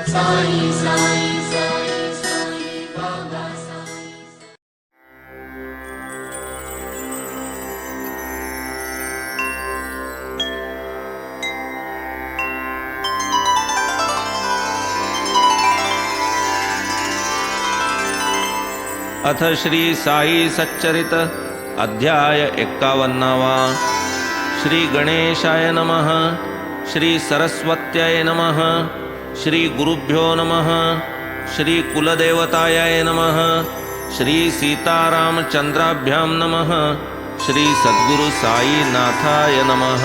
साई साई साई साई बाबा साई. अथ श्री साई सच्चरित अध्याय 51. श्री गणेशाय नमः. श्री सरस्वत्याय नमः. श्री गुरुभ्यो नमः. श्री कुलदेवताय नमः. श्री सीतारामचंद्राभ्यां नमः. श्री सद्गुरु साई नाथाय नमः.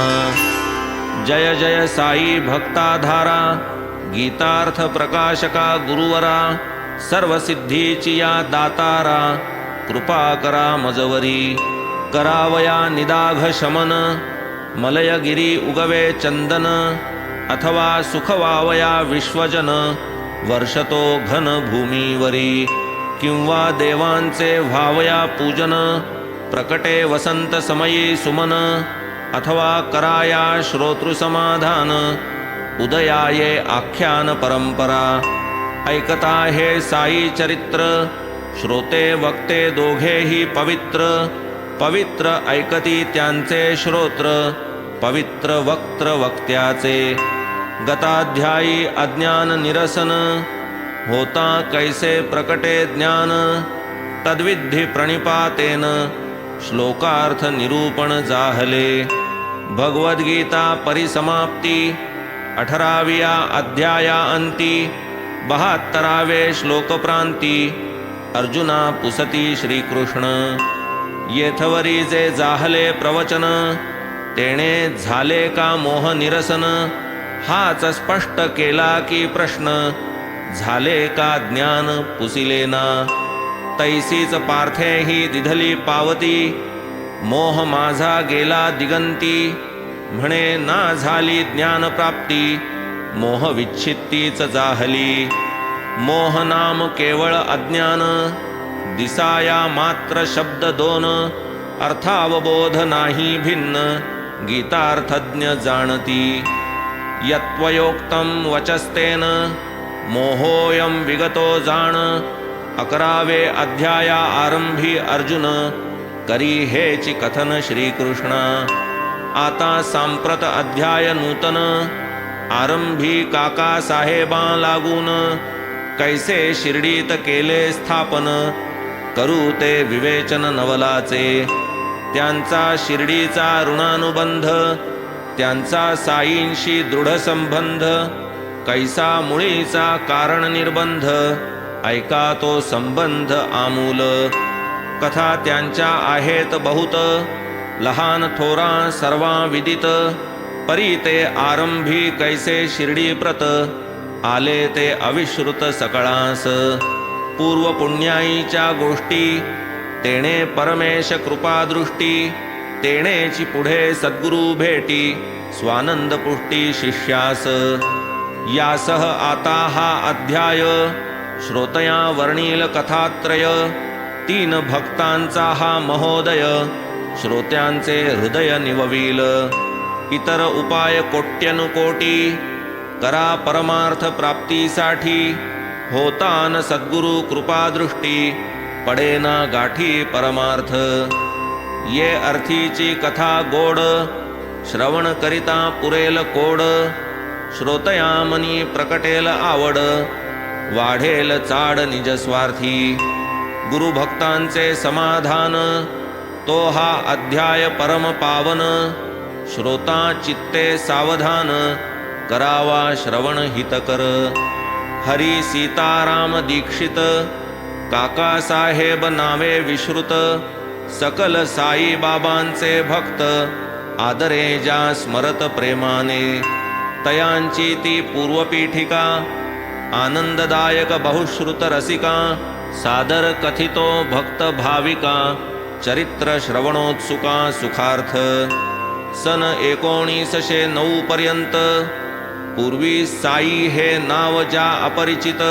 जय जय साई भक्ताधारा, गीतार्थ प्रकाशका गुरुवरा, सर्वसिद्धीची या दातारा, कृपा करा मजवरी. करावया निदाघ शमन, मलयगिरी उगवे चंदन, अथवा सुखवावया विश्वजन, वर्षतो घन भूमीवरी. किंवा देवांचे व्हावया पूजन, प्रकटे वसंत समयी सुमन, अथवा कराया श्रोतृसमाधान, उदयाये आख्यान परंपरा. ऐकता हे साई चरित्र, श्रोते वक्ते दोघेही पवित्र. पवित्र ऐकती त्यांचे श्रोत्र, पवित्र वक्त्र वक्त्याचे. गताध्यायी अज्ञान निरसन, होता कैसे प्रकटे ज्ञान, तद्विधी प्रणिपातेन, श्लोकार्थ निरूपण जाहले. भगवद्गीता परिसमाप्ती, 18व्या अध्याया अंती, 72वे श्लोकप्रांती. अर्जुना पुसती श्रीकृष्ण. येथवरी जे जाहले प्रवचन, तेणे झाले का मोह निरसन. हाच स्पष्ट केला की प्रश्न, झाले का ज्ञान पुसिलेना. तैसीच पार्थेही दिधली पावती, मोह माझा गेला दिगंती. म्हणे ना झाली ज्ञानप्राप्ती, मोह विच्छित्तीच जाहली. मोह नाम केवळ अज्ञान, दिसाया मात्र शब्द दोन. अर्थावबोध नाही भिन्न, गीतार्थज्ञ जाणती. यत्त्वयोक्तं वचस्तेन, मोहोऽयं विगतो जाण. 11वे अध्याया आरंभी अर्जुन, करी हेची कथन श्रीकृष्ण. आता सांप्रत अध्याय नूतन, आरंभी काका साहेबा लागून. कैसे शिर्डीत केले स्थापन, करू ते विवेचन नवलाचे. त्यांचा शिर्डीचा ऋणानुबंध, त्यांचा साईंशी दृढ संबंध. कैसा मुळीचा कारण निर्बंध, ऐका तो संबंध आमूल. कथा त्यांच्या आहेत बहुत, लहान थोरा सर्वा विदित. परी ते आरंभी कैसे शिर्डी प्रत, आले ते अविश्रुत सकळास. पूर्व पुण्याईच्या गोष्टी, तेणे परमेश कृपादृष्टी. तेणेची पुढे सद्गुरु भेटी, स्वानंद पुष्टी शिष्यास. यासह आता हा अध्याय, श्रोतया वर्णील कथात्रय. 3 भक्तांचा हा महोदय, श्रोत्यांचे हृदय निववील. इतर उपाय कोट्यनुकोटी, करा परमार्थ प्राप्तीसाठी. होतान सद्गुरु कृपादृष्टी, पडेना गाठी परमार्थ. ये अर्थीची कथा गोड, श्रवण करिता पुरेल कोड. श्रोतया मनी प्रकटेल आवड, वाढेल चाड निज स्वार्थी. गुरुभक्तांचे समाधान, तो हा अध्याय परम पावन. श्रोता चित्ते सावधान, करावा श्रवण हितकर. हरी सीताराम दीक्षित, काका साहेब नावे विश्रुत. सकल साई बाबांचे भक्त, आदरे ज्या स्मरत प्रेमाने. तयांची ती पूर्वपीठिका, आनंददायक बहुश्रुत रसिका. सादर कथितो भक्त भाविका, चरित्र श्रवणोत्सुका सुखार्थ. सन 1909 पर्यंत, पूर्वी साई हे नाव ज्या अपरिचित.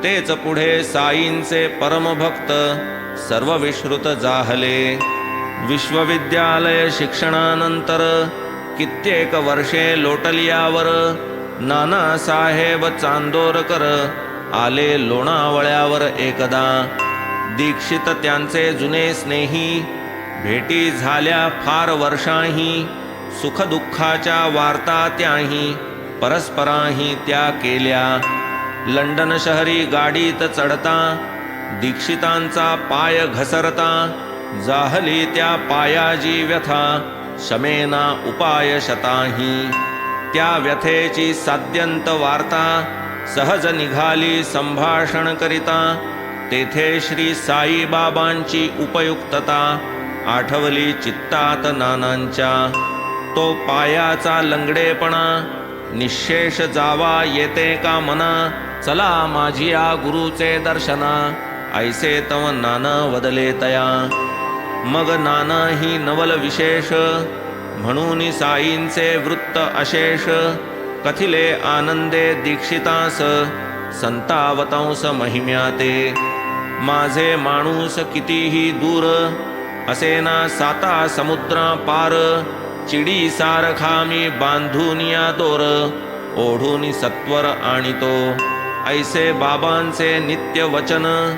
तेच पुढे साईंचे परमभक्त, सर्व विश्रुत जाहले. विश्वविद्यालय शिक्षणानंतर कित्येक वर्षे लोटलियावर नानासाहेब चांदोरकर आले लोणावळ्यावर एकदा. दीक्षित त्यांचे जुने स्नेही, भेटी झाल्या फार वर्षाही. सुखदुःखाच्या वार्ता त्याही परस्पराही त्या केल्या. लंडन शहरी गाडीत चढता दीक्षितांचा पाय घसरता. जाहली त्या पायाची व्यथा, शमेना उपाय शताही. त्या व्यथेची साद्यंत वार्ता सहज निघाली संभाषण करिता. तेथे श्री साईबाबांची उपयुक्तता आठवली चित्तात नानांच्या. तो पायाचा लंगडेपणा निशेष जावा येते का मना. चला माझिया गुरुचे दर्शना, ऐसे तव नाना वदले तया. मग नाना ही नवल विशेष, म्हणून साईंचे वृत्त अशेष. कथिले आनंदे दीक्षितास, संतावतंस महिम्याते. माझे माणूस कितीही दूर, असेना साता समुद्रा पार. चिडी सारखा मी बांधून या दोर, ओढून सत्वर आणितो. ऐसे बाबांचे नित्य वचन,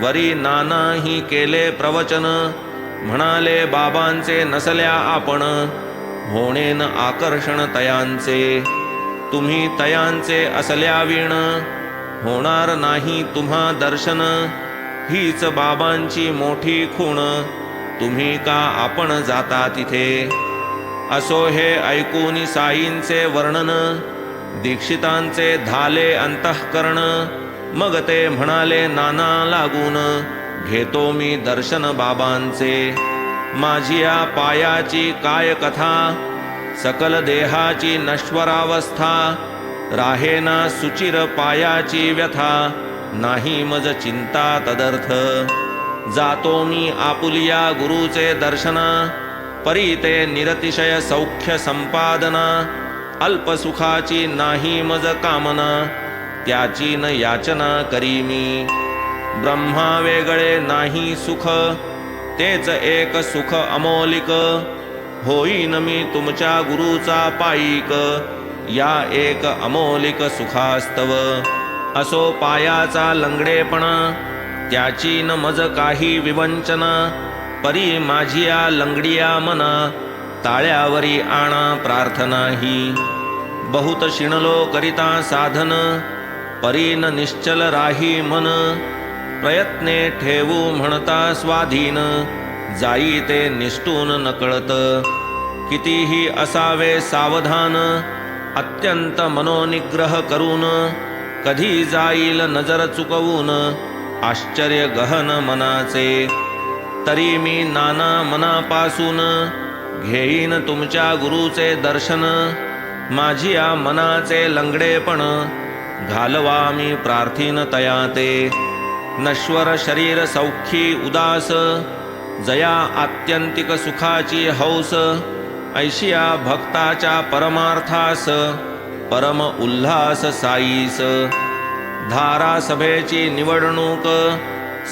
वरी नाना ही केले प्रवचन. म्हणाले बाबांचे नसल्या आपण, होणेन आकर्षण तयांचे. तुम्ही तयांचे असल्या वीण, होणार नाही तुम्हा दर्शन. हीच बाबांची मोठी खूण, तुम्ही का आपण जाता तिथे. असो हे ऐकून साईंचे वर्णन, दीक्षितांचे झाले अंतःकरण. मग ते म्हणाले नाना लागून, घेतो मी दर्शन बाबांचे. माझी या पायाची काय कथा, सकल देहाची नश्वरावस्था. राहेना सुचिर पायाची व्यथा, नाही मज चिंता तदर्थ. जातो मी आपुलिया गुरुचे दर्शना, परी ते निरतिशय सौख्य संपादना. अल्पसुखाची नाही मज कामना, त्याची न याचना करी मी. ब्रह्मा वेगळे नाही सुख, तेच एक सुख अमोलिक. होईन मी तुमच्या गुरुचा पाईक, या एक अमोलिक सुखास्तव. असो पायाचा लंगडेपणा, त्याची न मज काही विवंचना. परी माझिया लंगडिया मना, ताळ्यावरी आणा प्रार्थना ही. बहुत शिणलो करिता साधन, परीन निश्चल राही मन. प्रयत्ने ठेवू म्हणता स्वाधीन, जाई ते निष्ठून नकळत. कितीही असावे सावधान, अत्यंत मनोनिग्रह करून. कधी जाईल नजर चुकवून, आश्चर्य गहन मनाचे. तरी मी नाना मनापासून, घेईन तुमच्या गुरुचे दर्शन. माझी या मनाचे लंगडेपण, घालवा मी प्रार्थीन तयाते. नश्वर शरीर सौख्यी उदास, जया आत्यंतिक सुखाची हौस. ऐशिया भक्ताच्या परमार्थास, परम उल्हास साईस. धारासभेची निवडणूक,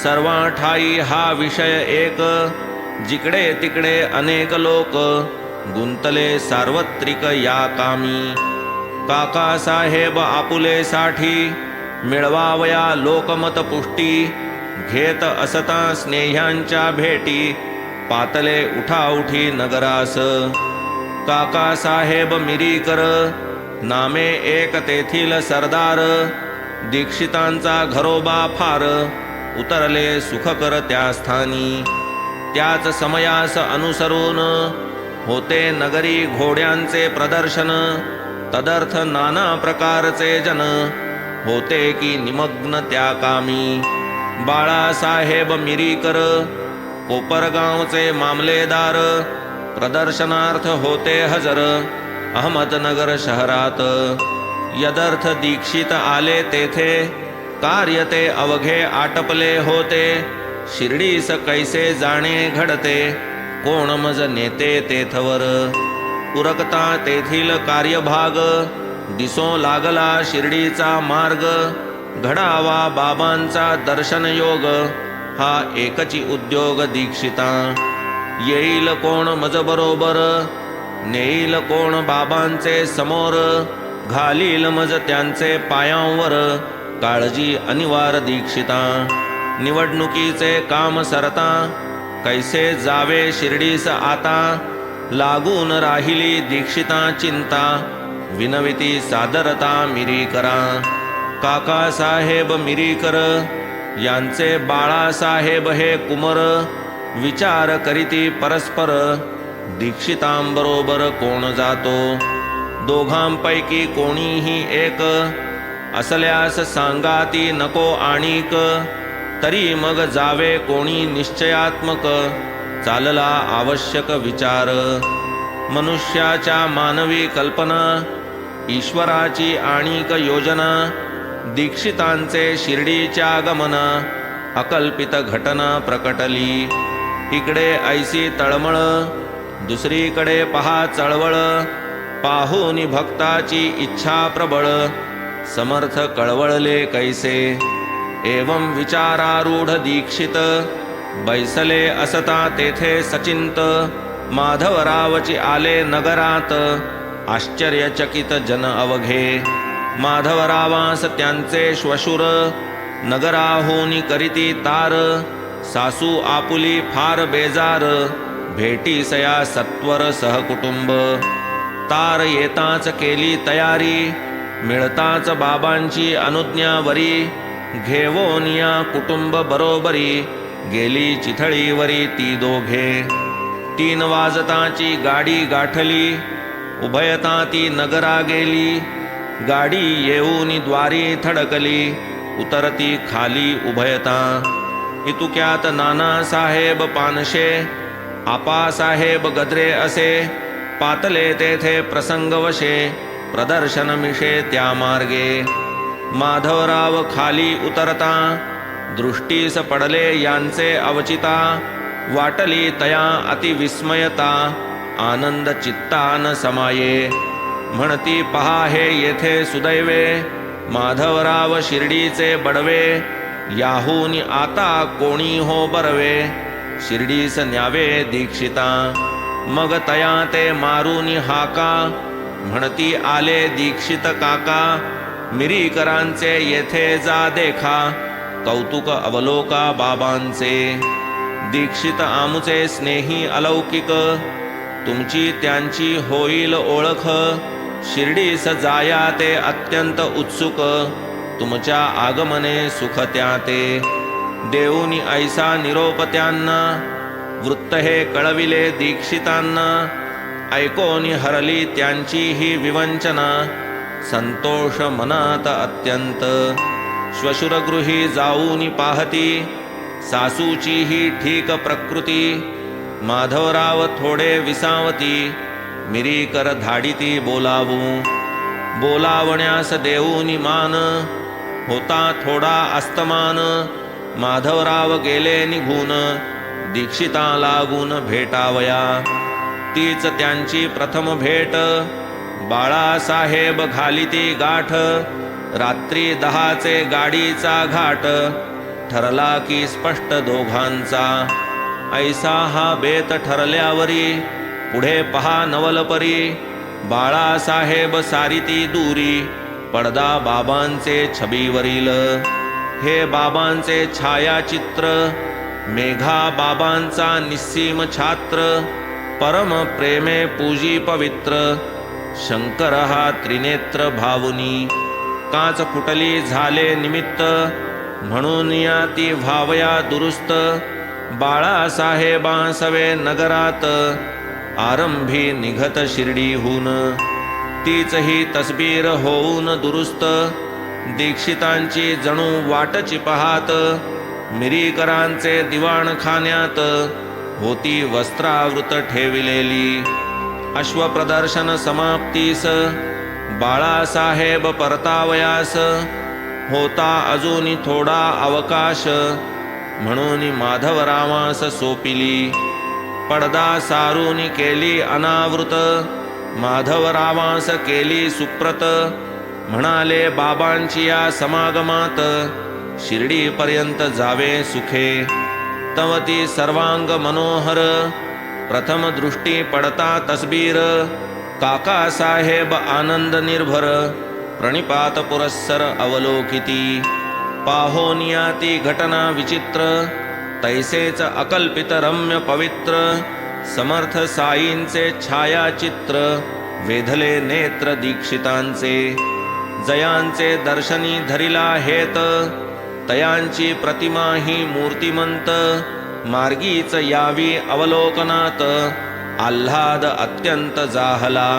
सर्वा ठाई हा विषय एक. जिकडे तिकडे अनेक लोक, गुंतले सार्वत्रिक या कामी. काका साहेब आपुलेसाठी, मिळवावया लोकमत पुष्टी. घेत असता स्नेह्यांच्या भेटी, पातले उठाउठी नगरास. काका साहेब मिरीकर, नामे एक तेथील सरदार. दीक्षितांचा घरोबा फार, उतरले सुखकर त्या स्थानी. त्याच समयास अनुसरून, होते नगरी घोड्यांचे प्रदर्शन. तदर्थ नाना प्रकारचे जन, होते की निमग्न त्या कामी. बाळासाहेब मिरीकर, कोपरगावचे मामलेदार. प्रदर्शनार्थ होते हजर, अहमदनगर शहरात. यदर्थ दीक्षित आले तेथे, कार्य ते अवघे आटपले होते. शिर्डीस कैसे जाणे घडते, कोण मज नेते तेथवर. उरकता तेथील कार्यभाग, दिसो लागला शिर्डीचा मार्ग. घडावा बाबांचा दर्शन योग, हा एकची उद्योग दीक्षिता. येईल कोण मज बरोबर, नेईल कोण बाबांचे समोर. घालील मज त्यांचे पायांवर काळजी अनिवार्य दीक्षिता निवडणुकीचे काम सरता कैसे जावे शिर्डीस आता लागून राहिली दीक्षिता चिंता विनविती सादरता मिरीकरा काकासाहेब मिरीकर यांचे बाळासाहेब हे कुमर विचार करीती परस्पर दीक्षितांबरोबर कोण जातो दोघांपैकी कोणीही एक असल्यास सांगाती नको आणिक तरी मग जावे कोणी निश्चयात्मक चालला आवश्यक विचार मनुष्याच्या मानवी कल्पना ईश्वराची आणिक योजना दीक्षितांचे शिर्डीच्या गमन अकल्पित घटना प्रकटली इकडे ऐसी तळमळ दुसरीकडे पहा चळवळ पाहुनी भक्ताची इच्छा प्रबळ समर्थ कळवळले कैसे एवं विचारारूढ दीक्षित बैसले असता तेथे सचिंत माधवरावची आले नगरात आश्चर्यचकित जन अवघे माधवरावास त्यांचे श्वशुर नगराहूनी करीती तार सासू आपुली फार बेजार भेटीसया सत्वर सहकुटुंब तार येताच केली तयारी मिळताच बाबांची अनुज्ञावरी घेवोनिया कुटुंब बरोबरी गेली चिथळीवरी ती दोघे 3 वाजताची गाडी गाठली उभयता ती नगरा गेली गाडी येऊन द्वारी थडकली उतरती खाली उभयता इतुक्यात नानासाहेब पानशे आपासाहेब गद्रे असे पातले तेथे प्रसंगवशे प्रदर्शन मिशे त्या मार्गे माधवराव खाली उतरता दृष्टीस पडले यांचे अवचिता वाटली तया अतिविस्मयता आनंद चित्तान समाये म्हणती पहा हे येथे सुदैवे माधवराव शिर्डीचे बडवे याहून आता कोणी हो बरवे शिर्डीस न्यावे दीक्षिता मग तया ते मारून हाका म्हणती आले दीक्षित काका मिरीकरांचे येथे जा देखा कौतुक अवलोका बाबांचे दीक्षित आमुचे स्नेही अलौकिक तुमची त्यांची होईल ओळख शिर्डीस जाया ते अत्यंत उत्सुक तुमच्या आगमने सुख त्याते देऊनी ऐसा निरोप त्यांना वृत्त हे कळविले दीक्षितांना ऐकोनी हरली त्यांची ही विवंचना संतोष मनात अत्यंत श्वशुरगृही जाऊनी पाहती सासूची ही ठीक प्रकृती माधवराव थोडे विसावती मिरीकर धाडिती बोलावू बोलावण्यास देऊनी मान होता थोडा अस्तमान माधवराव गेले निघून दीक्षिता लागून भेटावया तीच त्यांची प्रथम भेट बाळासाहेब घालिती गाठ रात्री 10चे गाडीचा घाट ठरला की स्पष्ट दोघांचा ऐसा हा बेत ठरल्यावरी पुढे पहा नवलपरी बाळासाहेब सारिती दूरी पडदा बाबांचे छबीवरील हे बाबांचे छायाचित्र मेघा बाबांचा निस्सीम छात्र परम प्रेमे पूजी पवित्र शंकर हा त्रिनेत्र भावुनी काच फुटली झाले निमित्त म्हणून या ती व्हावया दुरुस्त बाळासाहेबांसवे नगरात आरंभी निघत शिर्डीहून तीच ही तस्बीर होऊन दुरुस्त दीक्षितांची जणू वाटची पाहात मिरीकरांचे दिवाणखान्यात होती वस्त्रावृत ठेविलेली अश्वप्रदर्शन समाप्तीस बाळासाहेब परतावयास होता अजून थोडा अवकाश म्हणून माधवरावास सोपिली पडदा सारून केली अनावृत माधवरावास केली सुप्रत म्हणाले बाबांची या समागमात शिर्डीपर्यंत जावे सुखे तवती सर्वांग मनोहर प्रथम दृष्टी पडता तस्बीर काकासाहेब आनंद निर्भर प्रणिपात पुरस्सर अवलोकिती पाहोनिया ती घटना विचित्र तैसेच अकल्पित रम्य पवित्र समर्थ साईंचे छायाचित्र वेधले नेत्र दीक्षितांचे जयांचे दर्शनी धरिला हेत तयांची प्रतिमा ही मूर्तिमंत मार्गीच यावी अवलोकनात आल्हाद अत्यंत जाहला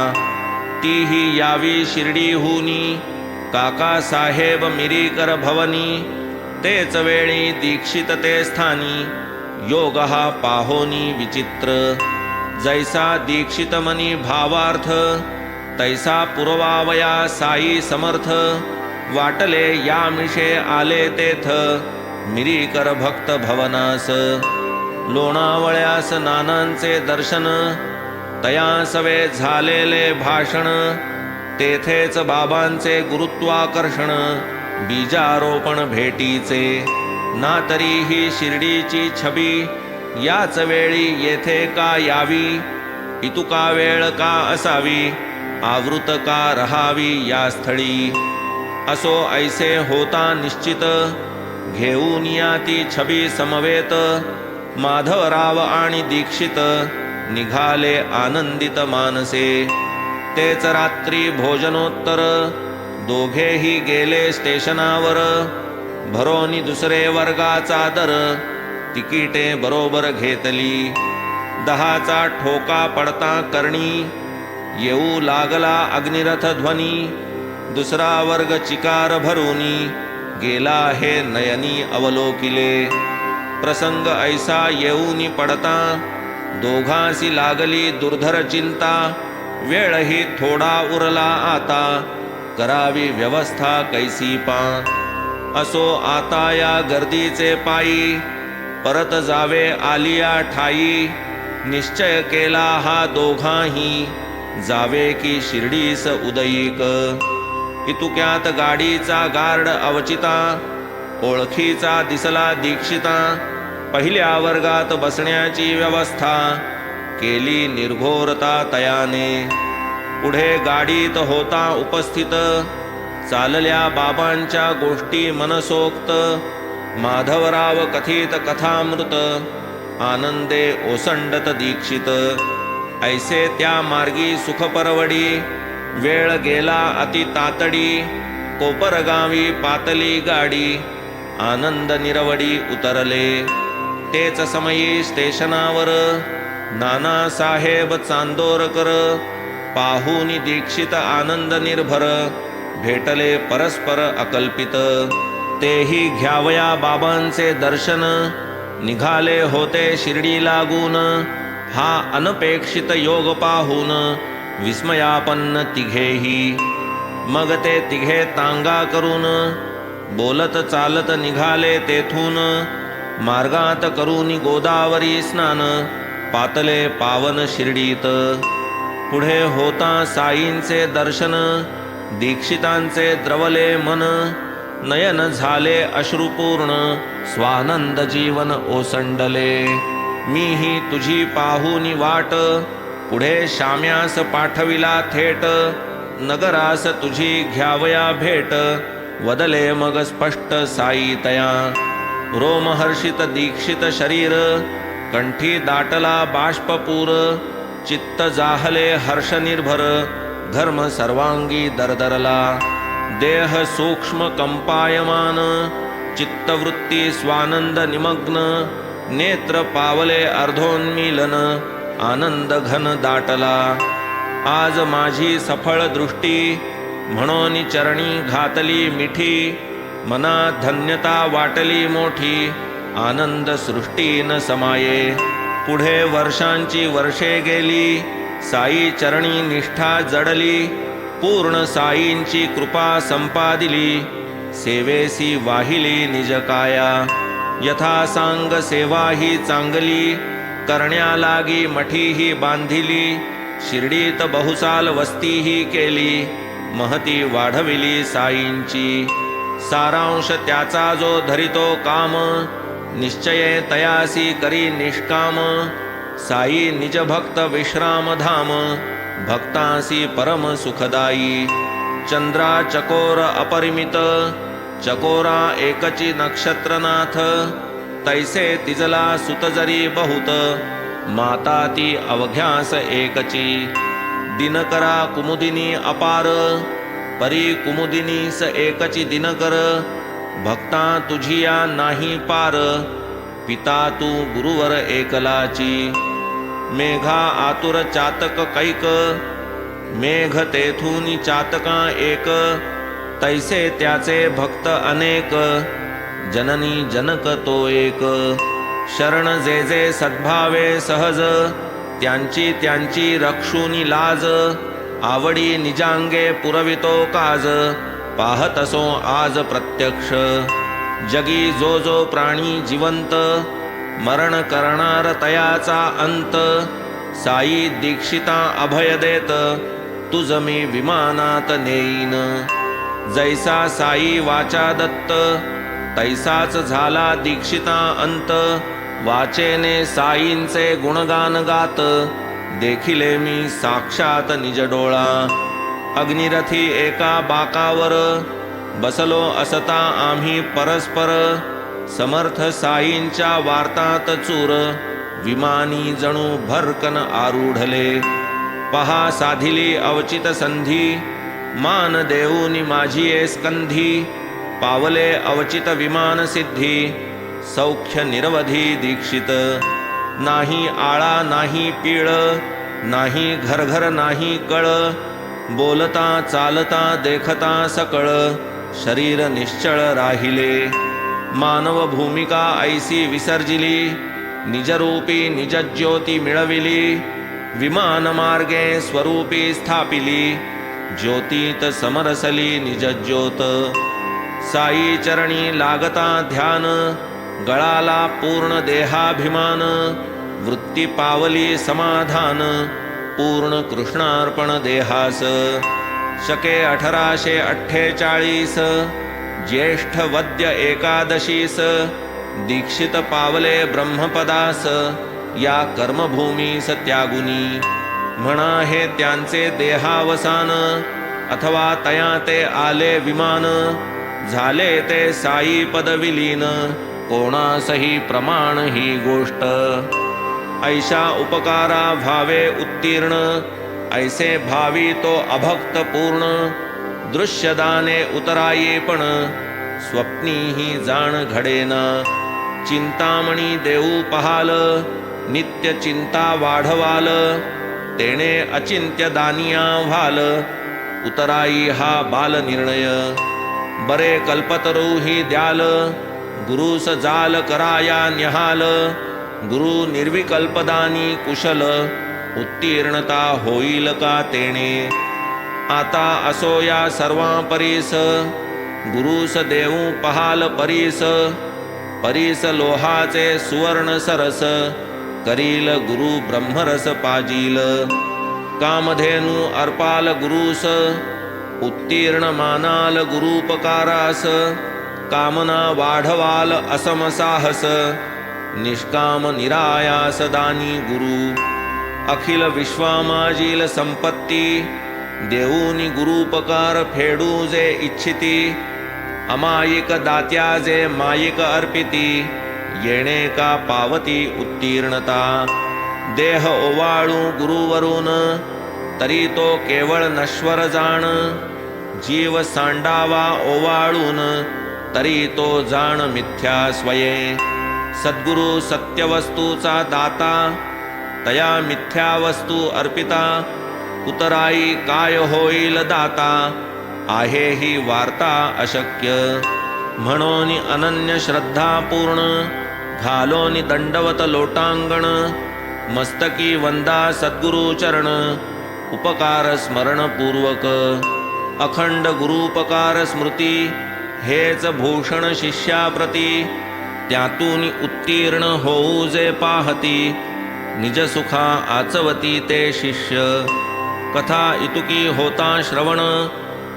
तीही यावी शिर्डीहूनी काकासाहेब मिरीकर भवनी तेच वेळी दीक्षित ते स्थानी योग हा पाहोनी विचित्र जैसा दीक्षित मनी भावार्थ तैसा पुरवावया साई समर्थ वाटले या मिशे आले तेथ मिरीकर भक्त भवनास लोणावळ्यास नानांचे दर्शन तयासवे झालेले भाषण तेथेच बाबांचे गुरुत्वाकर्षण बीजारोपण भेटीचे ना तरीही शिर्डीची छबी याच वेळी येथे का यावी इतुका वेळ का असावी आवृत का रहावी या स्थळी असो ऐसे होता निश्चित घेऊन या ती छबी समवेत माधवराव आणि दीक्षित निघाले आनंदित मानसे तेच रात्री भोजनोत्तर दोघेही गेले स्टेशनावर भरोनी दुसरे वर्गाचा दर तिकीटे बरोबर घेतली 10चा ठोका पडता करणी येऊ लागला अग्निरथ ध्वनी दुसरा वर्ग चिकार भरूनी गेला हे नयनी अवलोकिले प्रसंग ऐसा येऊनी पडता दोघांसी लागली दुर्धर चिंता वेळही थोडा उरला आता करावी व्यवस्था कैसी पा असो आता या गर्दीचे पायी परत जावे आलिया ठाई निश्चय केला हा दोघांही जावे की शिर्डीस उदयिक इतुक्यात गाडीचा गार्ड अवचिता ओळखीचा दिसला दीक्षिता पहिल्या वर्गात बसण्याची व्यवस्था केली निर्घोरता तयाने पुढे गाडीत होता उपस्थित चालल्या बाबांच्या गोष्टी मनसोक्त माधवराव कथित कथामृत आनंदे ओसंडत दीक्षित ऐसे त्या मार्गी सुख परवडी वेळ गेला अति तातडी कोपरगावी पातली गाडी आनंद निरवडी उतरले तेच समयी स्टेशनावर नानासाहेब चांदोरकर पाहुनी दीक्षित आनंद निर्भर भेटले परस्पर अकल्पित तेही घ्यावया बाबांचे दर्शन निघाले होते शिर्डी लागून हा अनपेक्षित योग पाहून विस्मयापन्न तिघेही मग ते तिघे तांगा करून बोलत चालत निघाले तेथून मार्गात करून गोदावरी स्नान पातले पावन शिर्डीत पुढे होता साईंचे दर्शन दीक्षितांचे द्रवले मन नयन झाले अश्रुपूर्ण स्वानंद जीवन ओसंडले मीही तुझी पाहुनी वाट पुढे शाम्यास पाठविला थेट नगरास तुझी घ्यावया भेट वदले मग स्पष्ट साई तया रोमहर्षित दीक्षित शरीर कंठी दाटला बाष्पपूर चित्त जाहले हर्ष निर्भर धर्म सर्वांगी दरदरला देह सूक्ष्म कंपायमान चित्तवृत्ती स्वानंद निमग्न नेत्र पावले अर्धोन्मीलन आनंद घन दाटला आज माझी सफळ दृष्टी म्हणून चरणी घातली मिठी मनात धन्यता वाटली मोठी आनंद सृष्टीन समाये पुढे वर्षांची वर्षे गेली साई चरणी निष्ठा जडली पूर्ण साईंची कृपा संपादिली सेवेसी वाहिली निज काया यथा सांग सेवा ही चांगली करण्या लागी मठीही बांधिली शिर्डीत बहुसाल वस्तीही केली महती वाढविली साईंची सारांश त्याचा जो धरितो काम निश्चये तयासी करी निष्काम साई निज भक्त विश्राम धाम भक्तांसी परम सुखदायी. चंद्रा चकोर अपरिमित, चकोरा एकची नक्षत्रनाथ. तैसे तिजला सुत जरी बहुत, माता ती अवघ्यास एकची. दिनकरा कुमुदिनी अपार, परी कुमुदिनीस एकची दिनकर. भक्ता तुझिया नाही पार, पिता तू गुरुवर एकलाची. मेघा आतुर चातक कैक, मेघ तेथून चातका एक. तैसे त्याचे भक्त अनेक, जननी जनक तो एक. शरण जे जे सद्भावे सहज, त्यांची त्यांची रक्षुनी लाज. आवडी निजांगे पुरवितो काज, पाहत असो आज प्रत्यक्ष. जगी जो जो प्राणी जिवंत, मरण करणार तयाचा अंत. साई दीक्षिता अभय देत, तुझ मी विमानात नेईन. जैसा साई वाचा दत्त, तैसाच झाला दीक्षिता अंत. वाचेने साईंचे गुणगान गात, देखिले मी साक्षात निज डोळा. अग्निरथी एका बाकावर, बसलो असता आम्ही परस्पर. समर्थ साईंच्या वार्तात चूर, विमानी जणू भरकन आरूढले. पहा साधिली अवचित संधी, मान देऊनी माझी स्कंधी. पावले अवचित विमान सिद्धी, सौख्य निरवधी दीक्षित. नाही आळा नाही पीळ, नाही घरघर नाही कळ. बोलता चालता देखता सकळ, शरीर निश्चळ राहिले. मानव भूमिका ऐसी विसर्जिली, निजरूपी निजज्योती मिळविली. विमान मार्गे स्वरूपी स्थापिली, ज्योतीत समरसली निजज्योत. साई चरणी लागता ध्यान, गळाला पूर्ण देहाभिमान. वृत्ती पावली समाधान, पूर्ण कृष्णार्पण देहास. शके 1848, ज्येष्ठ वद्य एकादशीस. दीक्षित पावले ब्रह्मपदास, या कर्मभूमीस त्यागुनी. म्हणा हे त्यांचे देहावसान, अथवा तया ते आले विमान. झाले ते साई पदविलीन, कोणासही प्रमाण ही गोष्ट. ऐशा उपकारा भावे उत्तीर्ण, ऐसे भावी तो अभक्त पूर्ण. दृश्यदाने उतराये पण, स्वप्नीही जाण घडेना. चिंतामणी देऊ पहाल, नित्य चिंता वाढवाल. तेणे अचिंत्य दानिया व्हाल, उतराई हा बाल निर्णय. बरे कल्पतरू ही द्याल, गुरुस जाल कराया न्यहाल. गुरु निर्विकल्पदानी कुशल, उत्तीर्णता होईल का तेणे. आता असो या सर्वां परीस, गुरुस देऊ पहाल परीस. परीस लोहाचे सुवर्ण सरस, करील गुरु ब्रह्मरस पाजील. कामधेनु अर्पाल गुरुस, उत्तीर्ण मानाल गुरुपकारास. कामना वाढवाल असम साहस, निष्काम निरायास दानी गुरु. अखिल विश्वामाजील संपत्ती, देऊनी गुरुपकार फेडू जे इच्छिती. अमायिक दात्या जे मायिक अर्पिती, येणे का पावती उत्तीर्णता. देह ओवाळू गुरुवरून, तरी तो केवळ नश्वर जाण. जीव सांडावा ओवाळून, तरी तो जाण मिथ्या स्वये. सद्गुरु सत्यवस्तूचा दाता, तया मिथ्या वस्तू अर्पिता. उतराई काय होईल दाता, आहे ही वार्ता अशक्य. म्हणून अनन्य श्रद्धा पूर्ण, घालोनी दंडवत लोटांगण. मस्तकी वंदा सद्गुरु चरण, उपकार स्मरण पूर्वक. अखंड गुरुपकार स्मृती, हेच भूषण शिष्याप्रती. त्यातून उत्तीर्ण होऊ जे पाहती, निज सुखा आचवती ते शिष्य. कथा इतुकी होता श्रवण,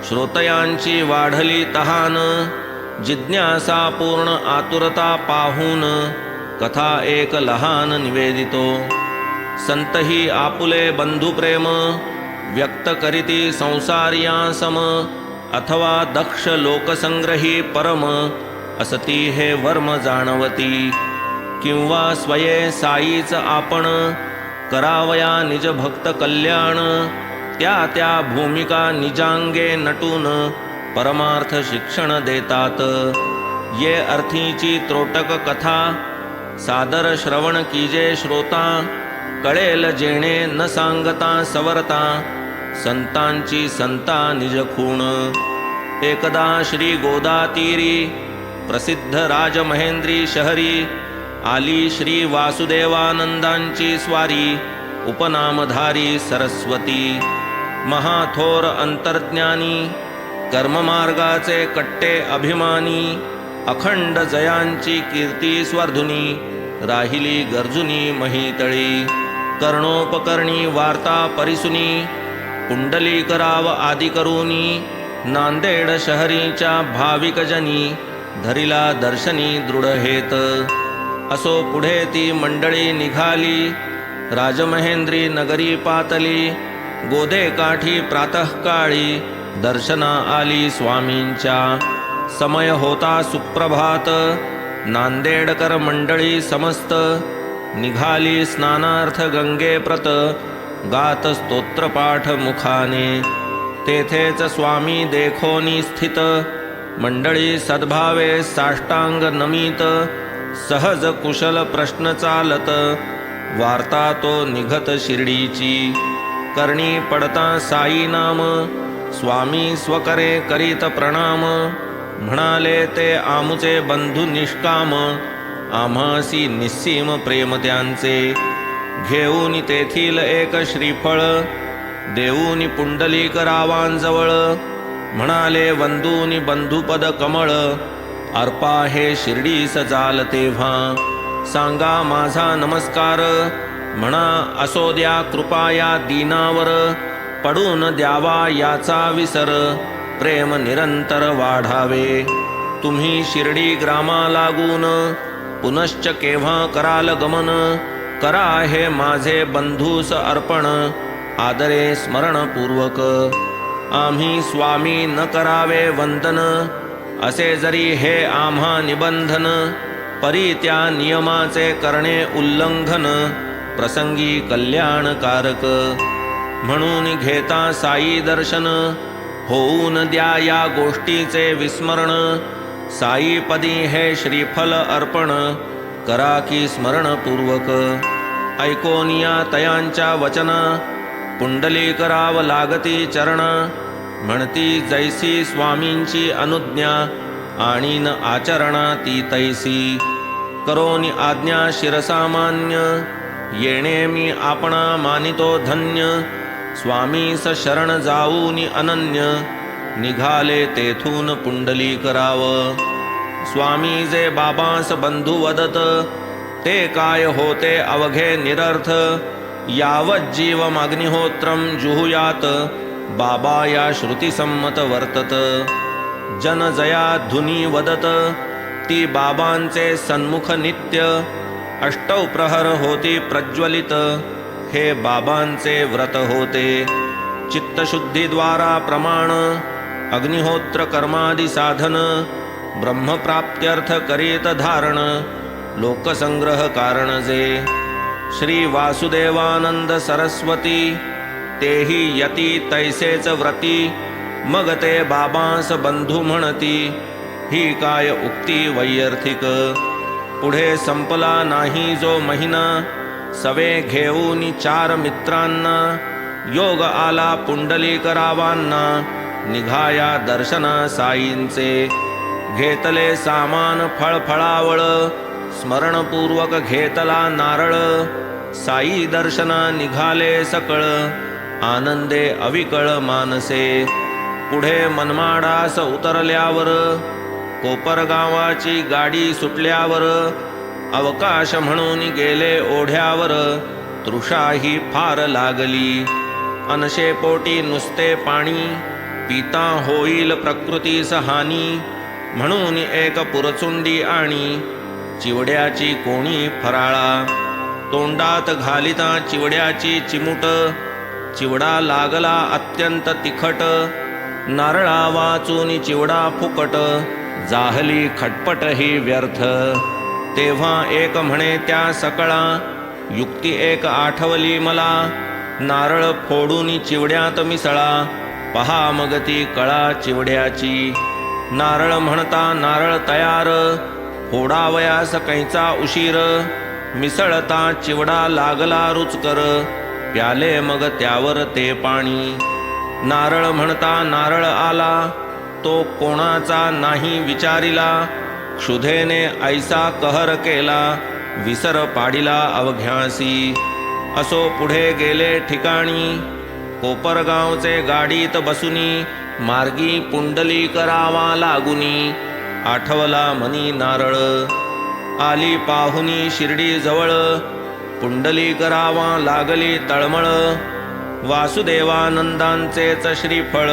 श्रोतयांची वाढली तहान. जिज्ञासा पूर्ण आतुरता पाहून, कथा एक लहान निवेदितो. संतही आपुले बंधुप्रेम, व्यक्त करीती संसारियां अथवा दक्ष लोकसंग्रही परम असती हे वर्म जाणवती. किंवा स्वये साईच आपण करावया निज भक्त कल्याण. त्या त्या भूमिका निजांगे नटून परमार्थ शिक्षण देतात. ये अर्थीची त्रोटक कथा सादर श्रवण कीजे श्रोता. कळेल जेणे न सांगता सवरता संतांची संता निज खूण. एकदा श्री गोदातीरी प्रसिद्ध राजमहेंद्री शहरी आली श्री वासुदेवानंदांची स्वारी. उपनामधारी सरस्वती महाथोर अंतर्ज्ञानी कर्ममार्गाचे कट्टे अभिमानी. अखंड जयांची कीर्ती स्वर्धुनी राहिली गर्जुनी महितळी. कर्णोपकर्णी वार्ता परिसुनी पुंडलीकराव आदि करूनी. नांदेड शहरीच्या भाविकजनी धरिला दर्शनी दृढ हेत. असो पुढे ती मंडळी निघाली राजमहेंद्री नगरी पातली. गोदे काठी प्रातःकाळी दर्शना आली स्वामींच्या. समय होता सुप्रभात नांदेडकर मंडळी समस्त. निघाली स्नानार्थ गंगे प्रत गात स्तोत्रपाठ मुखाने. तेथेच स्वामी देखोनी स्थित मंडळी सद्भावे साष्टांग नमित. सहज कुशल प्रश्न चालत वार्ता तो निघत शिर्डीची. करणी पडता साई नाम स्वामी स्वकरे करीत प्रणाम. म्हणाले ते आमुचे बंधू निष्काम आम्हासी निस्सीम प्रेम त्यांचे. घेऊन तेथील एक श्रीफळ देऊनी पुंडलीकरावांजवळ. म्हणाले वंदूनी बंधुपद कमळ अर्पा हे शिर्डीस जाल तेव्हा. सांगा माझा नमस्कार म्हणा असो द्या कृपा या दीनावर. पडून द्यावा याचा विसर प्रेम निरंतर वाढावे. तुम्ही शिर्डी ग्रामा लागून पुनश्च केव्हा कराल गमन. करा हे माझे बंधूस अर्पण आदरे स्मरणपूर्वक. आम्ही स्वामी न करावे वंदन असे जरी हे आम्हा निबंधन. परी त्या नियमाचे करणे उल्लंघन प्रसंगी कल्याणकारक. म्हणून घेता साई दर्शन होऊन द्या या गोष्टीचे विस्मरण. साईपदी हे श्रीफल अर्पण करा की स्मरणपूर्वक. ऐकोनिया तयांच्या वचना पुंडलीकराव लागती चरण. म्हणती जैसी स्वामींची अनुज्ञा आणीन आचरणा ती तैसी. करोनी आज्ञा शिरसामान्य येणे मी आपणा मानितो धन्य. स्वामीस शरण जाऊनी अनन्य निघाले तेथून पुंडलीकराव. स्वामी जे बाबांस बंधू वदत ते काय होते अवघे निरर्थ. यावत जीवमग्निहोत्रम जुहुयात बाबा या श्रुतिसम्मत वर्तत. जन जया धुनी वदत ती बाबांचे सन्मुख नित्य. अष्टौ प्रहर होती प्रज्वलित हे बाबांचे व्रत होते. चित्तशुद्धीद्वारा प्रमाण अग्निहोत्र कर्मादि साधन. ब्रह्मप्राप्त्यर्थ करीत धारण लोकसंग्रह कारण जे. श्री वासुदेवानंद सरस्वती तेही यती तैसेच व्रती. मग ते बाबांस बंधू म्हणती ही काय उक्ती वैयर्थिक. पुढे संपला नाही जो महिना सवे घेऊन 4 मित्रांना. योग आला पुंडलीकरावांना निघाया दर्शना साईंचे. घेतले सामान फळफळावळ स्मरणपूर्वक घेतला नारळ. साई दर्शना निघाले सकळ आनंदे अविकळ मानसे. पुढे मनमाडास उतरल्यावर कोपरगावाची गाडी सुटल्यावर अवकाश म्हणून गेले ओढ्यावर. तृषाही फार लागली अनशे पोटी नुसते पाणी. पिता होईल प्रकृतीस हानी म्हणून एक पुरचुंडी आणि चिवड्याची कोणी फराळा. तोंडात घालिता चिवड्याची चिमुट चिवडा लागला अत्यंत तिखट, नारळा वाचून चिवडा फुकट, जाहली खटपट ही व्यर्थ. तेव्हा एक म्हणे त्या सकळा, युक्ती एक आठवली मला, नारळ फोडून चिवड्यात मिसळा, पहा मग ती कळा चिवड्याची. नारळ म्हणता नारळ तयार, फोडावयास कैचा उशीर, मिसळता चिवडा लागला रुचकर, प्याले मग त्यावर ते पाणी. नारळ म्हणता नारळ आला, तो कोणाचा नाही विचारिला, क्षुधेने ऐसा कहर केला, विसर पाडिला अवघ्यासी. असो पुढे गेले ठिकाणी, कोपरगावचे गाडीत बसुनी, मार्गी पुंडली करावा लागुनी, आठवला मनी नारळ. आली पाहुनी शिर्डी जवळ, पुंडली करावा लागली तळमळ, वासुदेवानंदांचेच श्रीफळ,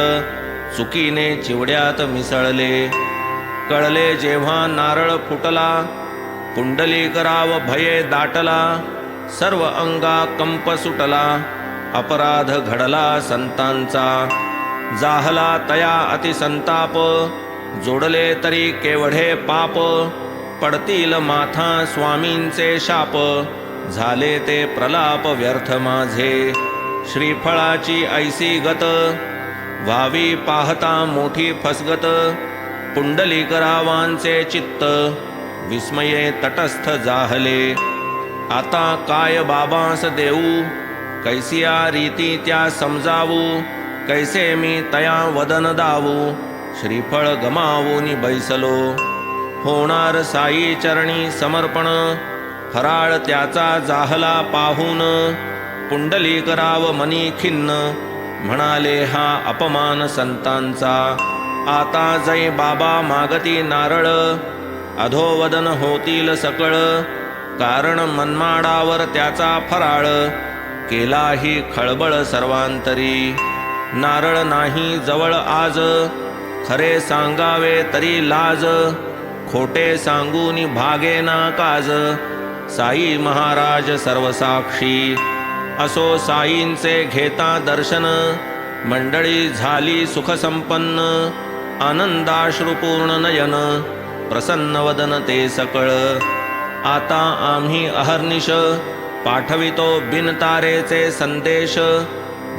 चुकीने चिवड्यात मिसळले. कळले जेव्हा नारळ फुटला, पुंडली कराव भये दाटला, सर्व अंगा कंप सुटला, अपराध घडला संतांचा. जाहला तया अतिसंताप, जोडले तरी केवढे पाप, पडतील माथा स्वामींचे शाप, झाले ते प्रलाप व्यर्थ माझे. श्रीफळाची ऐसी गत, व्हावी पाहता मोठी फसगत, पुंडलिकरावांचे चित्त, विस्मये तटस्थ जाहले. आता काय बाबास देऊ, कैसिया रीती त्या समजावू, कैसे मी तया वदन दावू, श्रीफळ गमावून बैसलो. होणार साई चरणी समर्पण, फराळ त्याचा जाहला पाहून, पुंडलिकराव मनी खिन्न, म्हणाले हा अपमान संतांचा. आता जै बाबा मागती नारळ, अधोवदन होतील सकळ, कारण मनमाडावर त्याचा फराळ, केलाही खळबळ सर्वांतरी. नारळ नाही जवळ आज, खरे सांगावे तरी लाज, खोटे सांगून भागेना काज, साई महाराज सर्वसाक्षी. असो साईंचे घेता दर्शन, मंडळी झाली सुखसंपन्न, आनंदाश्रुपूर्ण नयन, प्रसन्न वदन ते सकळ. आता आम्ही अहर्निश, पाठवितो बिनतारेचे संदेश,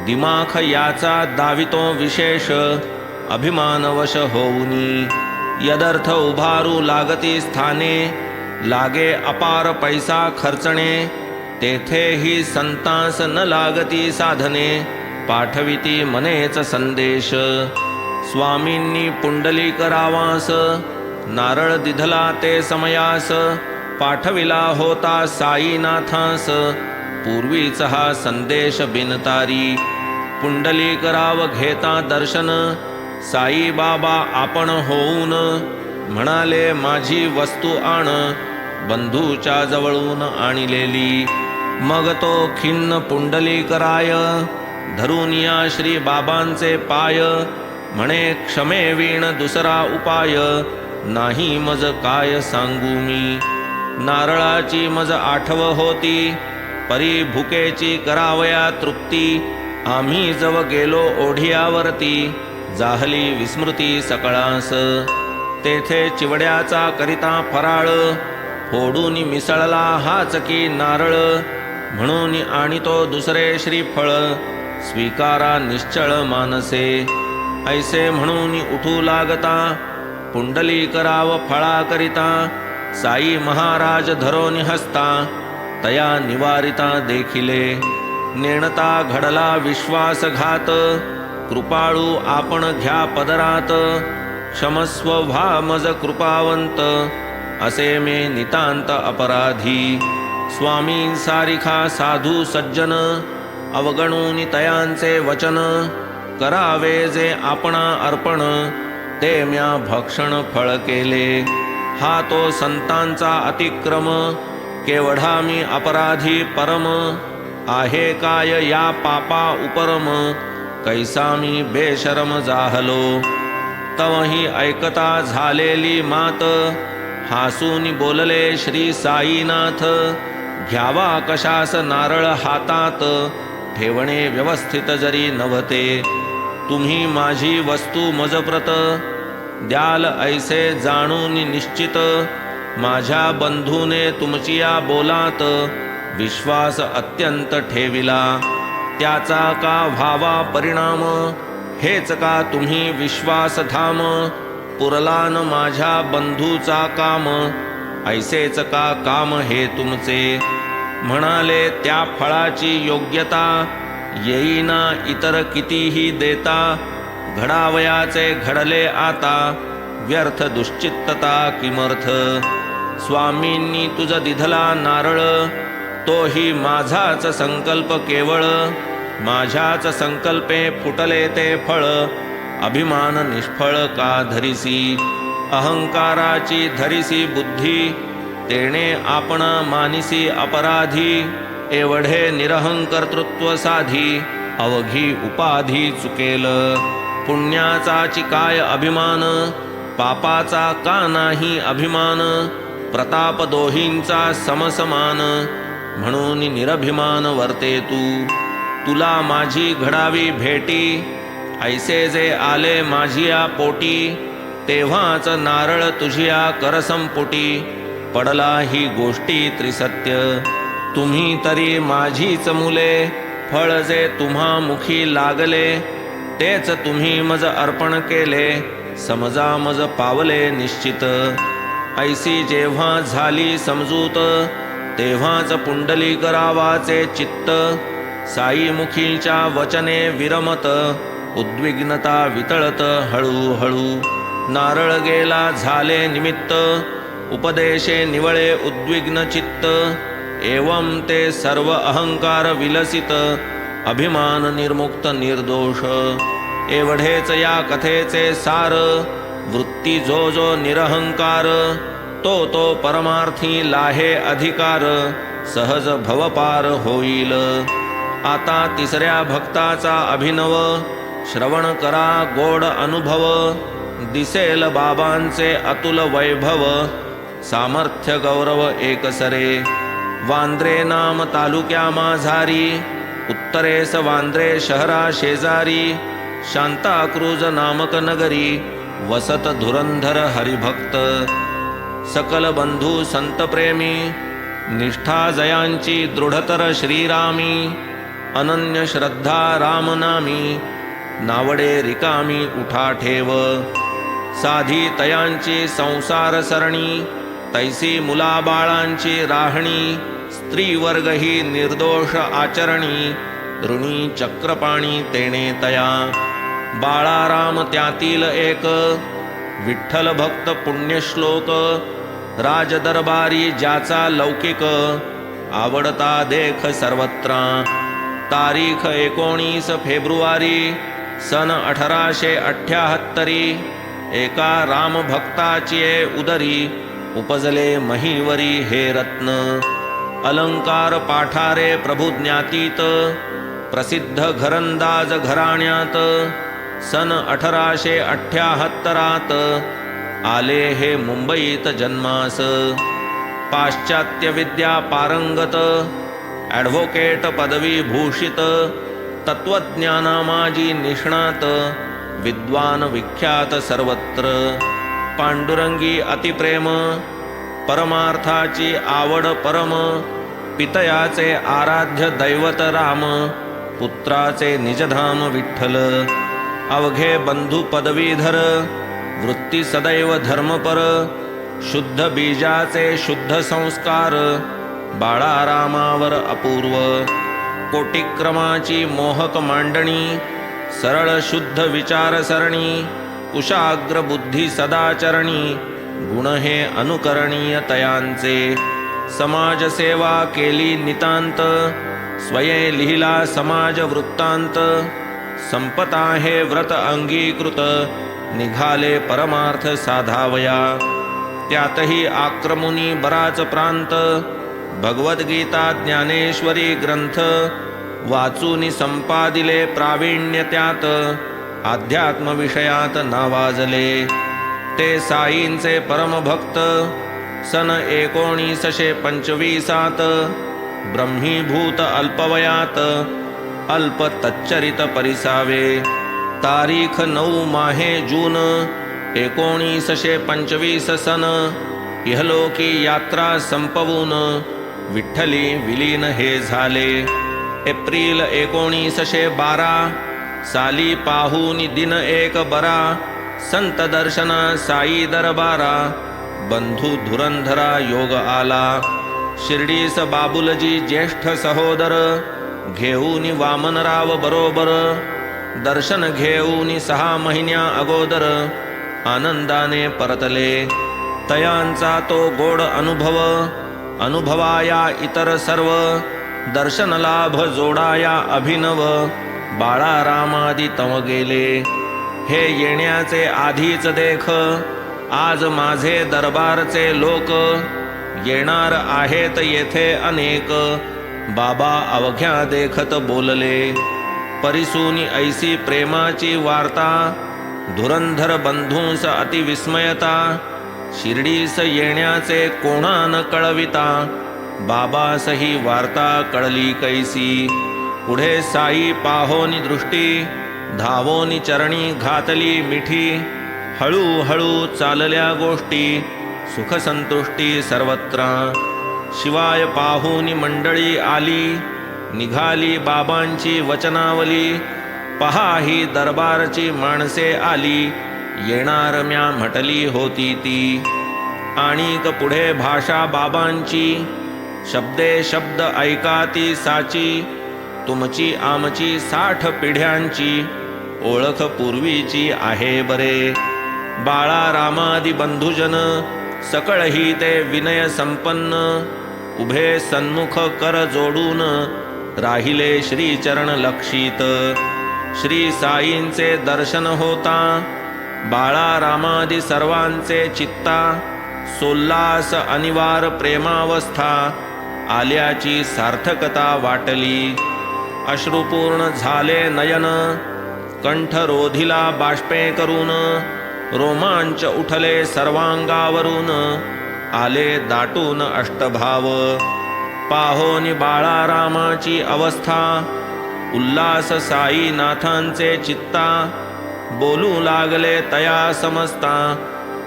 दिमाख याचा दावितो विशेष, अभिमानवश होऊनी. यदर्थ उभारू लागती स्थाने, लागे अपार पैसा खर्चणे, तेथेही संतास न लागती साधने, पाठविती मनेच संदेश. स्वामींनी पुंडलिकरावास, नारळ दिधला ते समयास, पाठविला होता साईनाथास, पूर्वीच हा संदेश बिनतारी. पुंडलिकराव घेता दर्शन, साई बाबा आपण होऊन, म्हणाले माझी वस्तू आण, बंधूच्या जवळून आणिलेली. मग तो खिन्न पुंडलिकराय, धरून या श्री बाबांचे पाय, म्हणे क्षमेवीण दुसरा उपाय, नाही मज काय सांगू मी. नारळाची मज आठव होती, परी भुकेची करावया तृप्ती, आम्ही जव गेलो ओढियावरती, जाहली विस्मृती सकळास. तेथे चिवड्याचा करिता फराळ, फोडून मिसळला हाच की नारळ, म्हणून आणितो दुसरे श्रीफळ, स्वीकारा निश्चळ मानसे. ऐसे म्हणून उठू लागता, पुंडलिकराव फळा करिता, साई महाराज धरोनी हसता, तया निवारिता देखिले. नेणता घडला विश्वासघात, कृपाळू आपण घ्या पदरात, क्षमस्व व्हा मज कृपावंत, असे मे नितांत अपराधी. स्वामी सारिखा साधू सज्जन, अवगणून तयांचे वचन, करावे जे आपणा अर्पण, ते म्या भक्षण फळ केले. हा तो संतांचा अतिक्रम, केवढा मी अपराधी परम, आहे काय या पापा उपरम, कैसा मी बेशरम जाहलो. तवही ऐकता झालेली मात, हासून बोलले श्री साईनाथ, घ्यावा कशास नारळ हातात, ठेवणे व्यवस्थित जरी नव्हते. तुम्ही माझी वस्तू मजप्रत द्याल ऐसे जाणून निश्चित. माझ्या बंधूने तुमचिया बोलात विश्वास अत्यंत ठेविला. त्याचा का व्हावा परिणाम हेच का तुम्ही विश्वास थांब. पुरला न माझ्या बंधूचा काम ऐसेच का काम हे तुमचे. म्हणाले त्या फळाची योग्यता येईना इतर कितीही देता. घडावयाचे घडले आता व्यर्थ दुश्चित्तता किमर्थ. स्वामींनी तुझ दिधला नारळ तोही माझाच संकल्प केवळ. माझ्याच संकल्पे फुटले ते फळ अभिमान निष्फळ का धरिसी. अहंकाराची धरिसी बुद्धी तेणे आपण मानिसी अपराधी. एवढे निरहंकर्तृत्व साधी अवघी उपाधी चुकेल. पुण्याचाची काय अभिमान पापाचा का नाही अभिमान. प्रताप दोहींचा समसमान म्हणून निरभिमान वर्ते तू. तुला माझी घडावी भेटी ऐसे जे आले माझिया पोटी. तेव्हाच नारळ तुझिया करसंपुटी पडला ही गोष्टी त्रिसत्य. तुम्ही तरी माझीच मुले फळ जे तुम्हा मुखी लागले. तेच तुम्ही मज अर्पण केले समजा मज पावले निश्चित. ऐसी जेव्हा झाली समजूत तेव्हाच पुंडलिक रावाचे चित्त. साई मुखीच्या वचने विरमत उद्विग्नता वितळत हळूहळू. नारळ गेला झाले निमित्त उपदेशे निवळे उद्विग्न चित्त. एवं ते सर्व अहंकार विलसित अभिमान निर्मुक्त निर्दोष. एवढेच या कथेचे सार वृत्ती जो जो निरहंकार. तो तो परमार्थी लाहे अधिकार सहज भवपार होईल. आता तिसऱ्या भक्ताचा अभिनव श्रवण करा गोड अनुभव. दिसेल बाबांचे अतुल वैभव सामर्थ्य गौरव एकसरे. वांद्रे नाम तालुक्या माझारी उत्तरेस वांद्रे शहरा शेजारी. शांताक्रूज नामक नगरी वसत धुरंधर हरिभक्त. सकल बंधू संत प्रेमी निष्ठा जयांची दृढतर श्रीरामी. अनन्य श्रद्धा रामनामी नावडे रिकामी उठा ठेव. साधी तयांची संसार सरणी तैसी मुलाबाळांची राहणी. स्त्रीवर्ग ही निर्दोष आचरणी ऋणी चक्रपाणी तेणे तया. बाळाराम त्यातील एक विठ्ठल भक्त पुण्यश्लोक. राजदरबारी ज्याचा लौकिक आवडता देख सर्वत्र. तारीख 19 फेब्रुवारी सन 1878. एका रामभक्ताची उदरी उपजले महीवरी हे रत्न. अलंकार पाठारे प्रभू ज्ञातीत प्रसिद्ध घरंदाज घराण्यात. सन 1878 आले हे मुंबईत जन्मास. पाश्चात्य विद्या पारंगत ॲडव्होकेट पदवी भूषित. तत्वज्ञानामाजी निष्णात विद्वान विख्यात सर्वत्र. पांडुरंगी अतिप्रेम परमार्थाची आवड परम. पितयाचे आराध्य दैवत राम पुत्राचे निजधाम विठ्ठल. अवघे बंधू पदवीधर वृत्ती सदैव धर्मपर. शुद्ध बीजाचे शुद्ध संस्कार बाळारामावर अपूर्व. कोटिक्रमाची मोहक मांडणी सरळ शुद्ध विचारसरणी. कुशाग्र बुद्धी सदाचरणी गुण हे अनुकरणीय तयांचे. समाजसेवा केली नितांत स्वये लिहिला समाज वृत्तांत. संपता हे व्रत अंगीकृत निघाले परमार्थ साधावया. त्यातही आक्रमुनी बराच प्रांत भगवद्गीता ज्ञानेश्वरी ग्रंथ. वाचूनी संपादिले प्रावीण्य त्यात अध्यात्म विषयात नावाजले. ते साईंचे परमभक्त सन 1925 ब्रह्मीभूत अल्पवयात अल्प तच्चरित परिसावे. तारीख 9 माहे जून 1925 सन. इहलोकी यात्रा संपवून विठ्ठली विलीन हे झाले. एप्रिल 1912 साली पाहून दिन एक बरा. संत दर्शन साई दरबारा. बंधू धुरंधरा योग आला. शिर्डीस बाबुलजी ज्येष्ठ सहोदर. घेऊन वामनराव बरोबर. दर्शन घेऊन 6 महिन्या अगोदर आनंदाने परतले. तयांचा तो गोड अनुभव. अनुभवाया इतर सर्व. दर्शन लाभ जोडाया अभिनव. बाळारामादी तव गेले. हे येण्याचे आधीच देख. आज माझे दरबारचे लोक. येणार आहेत येथे अनेक. बाबा अवघ्या देखत बोलले. परिसूनी ऐसी प्रेमाची वार्ता. धुरंधर बंधूंस अतिविस्मयता. शिर्डीस येण्याचे कोणा न कळविता. बाबास ही वार्ता कळली कैसी. पुढे साई पाहोनी दृष्टी. धावोनी चरणी घातली मिठी. हळूहळू चालल्या गोष्टी. सुखसंतुष्टी सर्वत्र. शिवाय पाहुनी मंडळी आली. निघाली बाबांची वचनावली. पहा ही दरबारची माणसे आली. येणार म्या म्हटली होती ती. आणिक पुढे भाषा बाबांची. शब्दे शब्द ऐका ती साची. तुमची आमची 60 पिढ्यांची. ओळख पूर्वीची आहे बरे. बाळारामादी बंधुजन. सकळही ते विनय संपन्न. उभे सन्मुख कर जोडून. राहिले श्रीचरण लक्षित. श्री साईंचे दर्शन होता. बाळारामादी सर्वांचे चित्ता. सोल्लास अनिवार प्रेमावस्था. आल्याची सार्थकता वाटली. अश्रुपूर्ण झाले नयन. कंठ रोधिला बाष्पे करून. रोमांच उठले सर्वांगावरून. आले दाटून अष्टभाव. पाहोनी बाळारामाची अवस्था. उल्हास साईनाथांचे चित्ता. बोलू लागले तया समजता.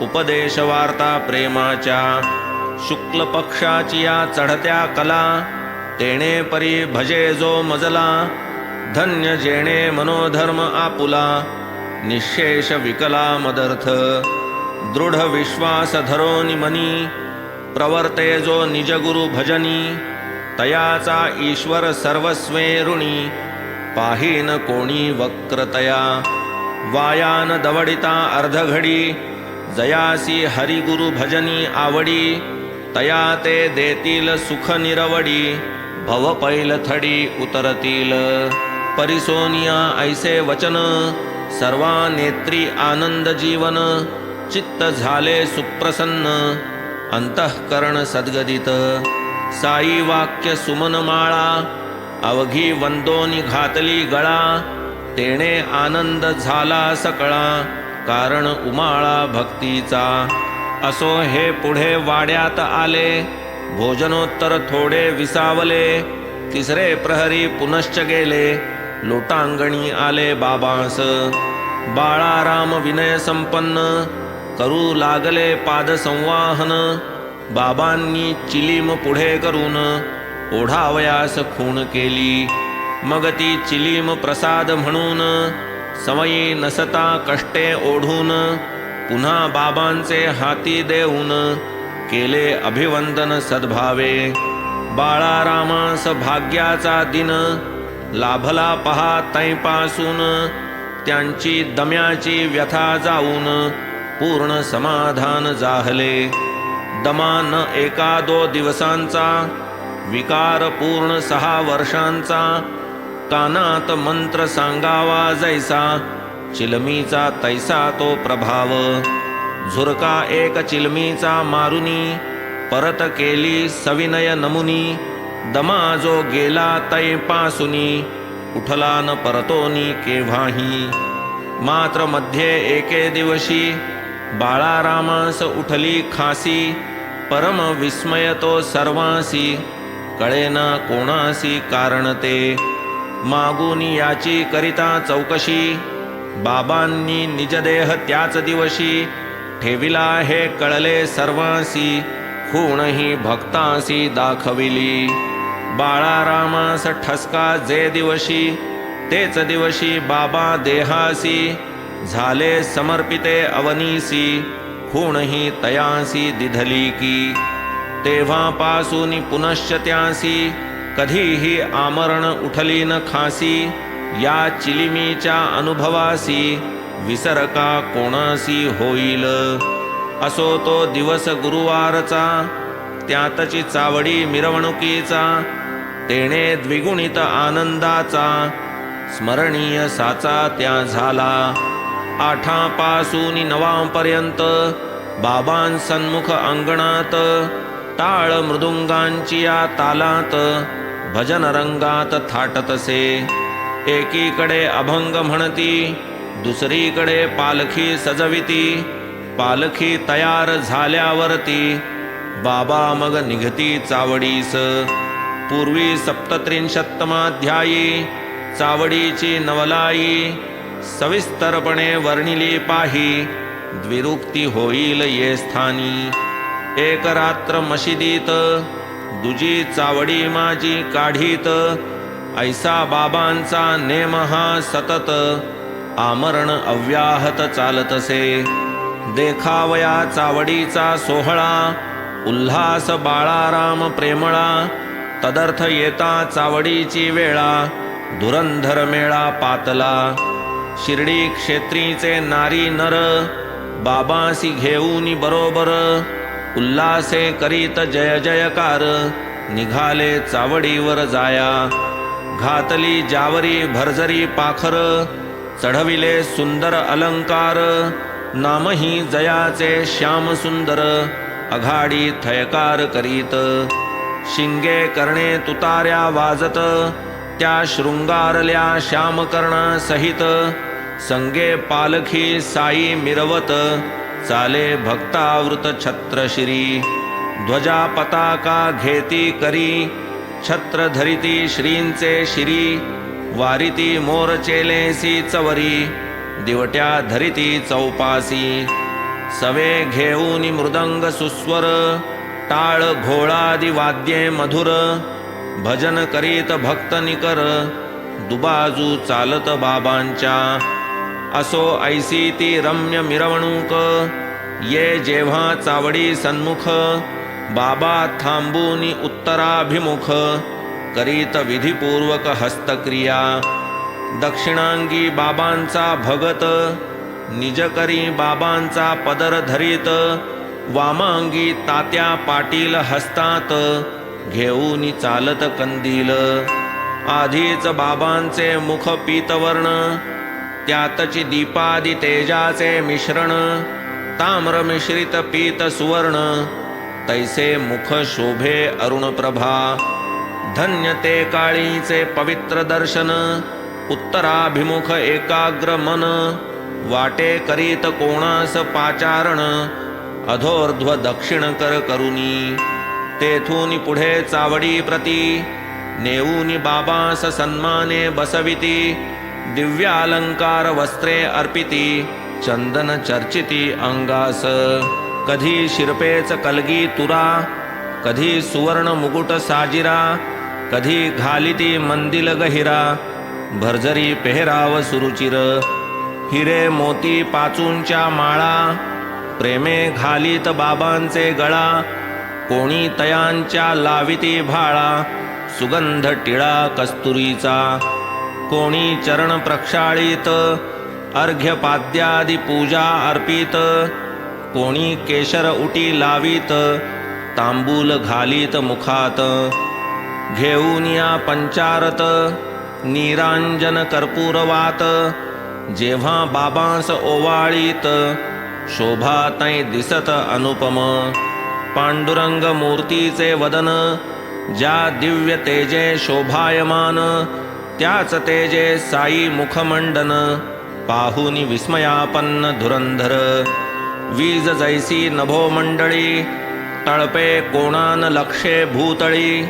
उपदेश वार्ता प्रेमाच्या. शुक्ल पक्षाची या चढत्या कला. तेणे परी भजे जो मजला. धन्य जेणे मनोधर्म आपुला. निशेष विकला मदर्थ. दृढ विश्वास धरोनी मनी. प्रवर्ते जो निजगुरु भजनी. तयाचा ईश्वर सर्वस्वे ऋणी. पाहीन कोणी वक्रतया. वायान दवडिता अर्धघडी. जयासी हरिगुरु भजनी आवडी. तया ते देतील सुख निरवडी. भव पैलथडी उतरतील. परिसोनिया ऐसे वचन. सर्वा नेत्री आनंद जीवन. चित्त झाले सुप्रसन्न. अंतःकरण सद्गदित. साई वाक्य सुमन माळा. अवघी वंदोनी घातली गळा. तेणे आनंद झाला सकळा. कारण उमाळा भक्तीचा. असो हे पुढे वाड्यात आले. भोजनोत्तर थोडे विसावले. तिसरे प्रहरी पुनश्च गेले. लोटांगणी आले बाबांस. बाळाराम विनय संपन्न. करू लागले पादसंवाहन. बाबांनी चिलीम पुढे करून. ओढावयास खूण केली. मग ती चिलीम प्रसाद म्हणून. समयी नसता कष्टे ओढून. पुन्हा बाबांचे हाती देऊन. केले अभिवंदन सद्भावे. बाळारामास भाग्याचा दिन. लाभला पहा तैपासून. त्यांची दम्याची व्यथा जाऊन. पूर्ण समाधान जाहले. दमा न 1-2 दिवसांचा. विकार पूर्ण 6 वर्षांचा. कानात मंत्र सांगावा जैसा. चिलमीचा तैसा तो प्रभाव. झुरका एक चिलमीचा मारुनी. परत केली सविनय नमुनी. दमा जो गेला तैपासुनी. उठला न परतोनी केव्हाही. मात्र मध्ये एके दिवशी. बाळारामास उठली खासी. परम विस्मय तो सर्वांसी. कळेना कोणासी कारण ते. मागूनी याची करिता चौकशी, बाबांनी निजदेह त्याच दिवशी, ठेविला हे कळले सर्वांसी, खूणही भक्तांसी दाखविली. बाळारामास ठसका जे दिवशी, तेच दिवशी बाबा देहासी, झाले समर्पिते अवनीसी, खूणही तयांसी दिधली की. तेव्हापासून पुनश्च त्यासी, कधीही आमरण उठली न खासी, या चिलिमीच्या अनुभवासी, विसर का कोणासी होईल. असो तो दिवस गुरुवारचा, त्यातची चावडी मिरवणुकीचा, तेणे द्विगुणित आनंदाचा, स्मरणीय साचा त्या झाला. आठापासून नवापर्यंत बाबांसन्मुख अंगणात, टाळ मृदुंगांची या तालात, भजन रंगात थाटतसे. एकीकडे अभंग म्हणती, दुसरीकडे पालखी सजविती. पालखी तयार झाल्यावरती, बाबा मग निघती चावडीस. पूर्वी 37तमाध्यायी चावडीची नवलाई, सविस्तरपणे वर्णिली पाही, द्विरुक्ती होईल ये स्थानी. एक रात्र मशिदीत, दुजी चावडी माझी काढीत, ऐसा बाबांचा नेम हा सतत, आमरण अव्याहत चालतसे. देखावया चावडीचा सोहळा, उल्हास बाळाराम प्रेमळा, तदर्थ येता चावडीची वेळा, धुरंधर मेळा पातला. शिर्डी क्षेत्रीचे नारी नर, बाबासी घेऊन बरोबर, उल्हासे करीत जय जयकार, निघाले चावडीवर जाया. घातली जावरी भरजरी पाखर, चढविले सुंदर अलंकार, नामही जयाचे श्याम सुंदर, अघाडी थयकार करीत. शिंगे करणे तुतार्या वाजत, त्या शृंगारल्या श्यामकर्णा सहित, संगे पालखी साई मिरवत, चाले भक्तावृत छत्रशिरी. ध्वजा पताका घेती करी, छत्र धरिती श्रींचे शिरी, वारिती मोरचेलेसी चवरी, दिवट्या धरिती चौपासी. सवे घेऊन मृदंग सुस्वर, टाळ घोळादी वाद्ये मधुर, भजन करीत भक्त निकर, दुबाजू चालत बाबांच्या. असो ऐसी ती रम्य मिरवणूक, ये जेव्हा चावडी सन्मुख, बाबा थांबूनी उत्तराभिमुख, करीत विधिपूर्वक हस्तक्रिया. दक्षिणांगी बाबांचा भगत, निज करी बाबांचा पदर धरीत, वामांगी तात्या पाटील हस्तात, घेऊन चालत कंदील. आधीच बाबांचे मुख पीतवर्ण, त्यातची दीपादी तेजाचे मिश्रण, ताम्र मिश्रित पीत सुवर्ण, तैसे मुख शोभे अरुणप्रभा. धन्य ते काळीचे पवित्र दर्शन, उत्तराभिमुख एकाग्र मन, वाटे करीत कोणास पाचारण, अधोर्ध्व दक्षिण कर करुनी. तेथून पुढे चावडी प्रती, नेऊनी बाबास सन्माने बसविती. दिव्यालंकार वस्त्रे अर्पिती, चंदन चर्चिती अंगास. कधी शिरपेच कलगी तुरा, कधी सुवर्ण मुकुट साजिरा, कधी घालिती मंदिल गहिरा, भरजरी पेहराव सुरुचिर. हिरे मोती पाचूंच्या माळा, प्रेमे घालीत बाबांचे गळा, कोणी तयांच्या लाविती भाळा, सुगंध टिळा कस्तुरीचा. कोणी चरण प्रक्षाळीत, अर्घ्यपाद्यादी पूजा अर्पित, कोणी केशर उटी लावीत, तांबूल घालीत मुखात. घेऊन या पंचारत, निरांजन कर्पूरवात, जेव्हा बाबांस ओवाळीत, शोभा तै दिसत अनुपम. पांडुरंग मूर्तीचे वदन, ज्या दिव्य तेजे शोभायमान, त्याच तेजे साई मुखमंडन, पाहुनी विस्मयापन्न धुरंधर. वीज जैसी नभो मंडळी, तळपे कोणान लक्षे भूतळी,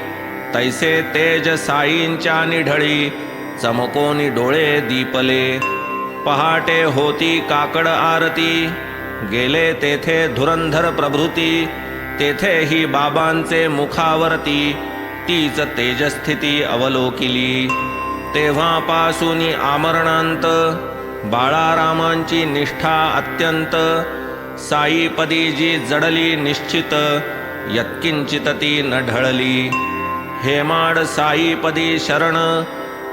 तैसे तेज साईंच्या निढळी, चमकोनी डोळे दीपले. पहाटे होती काकड आरती, गेले तेथे धुरंधर प्रभृती. तेथेही बाबांचे मुखावरती, तीच तेजस्थिती अवलोकिली. तेव्हापासून आमरणांत, बाळारामांची निष्ठा अत्यंत. साईपदी जी जडली निश्चित, यत्किंचित ती न ढळली. हेमाड साईपदी शरण,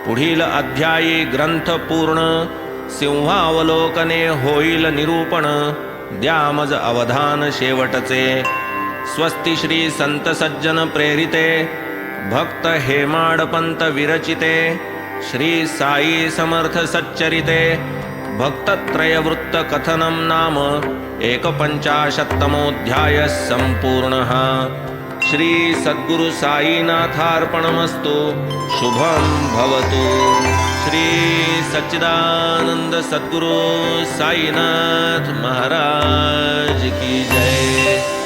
पुढील अध्यायी ग्रंथ पूर्ण. सिंहावलोकने होईल निरूपण, द्या मज अवधान शेवटचे. स्वस्ति श्री संत सज्जन प्रेरिते, भक्त हेमाडपंत विरचिते. श्री साई समर्थ सच्चरिते, भक्तत्रयवृत्त कथनं नाम 51तमोऽध्यायः सम्पूर्णः. श्री सद्गुरु साईनाथार्पणमस्तु. शुभं भवतु. श्री सच्चिदानंद सद्गुरु साईनाथ महाराज की जय.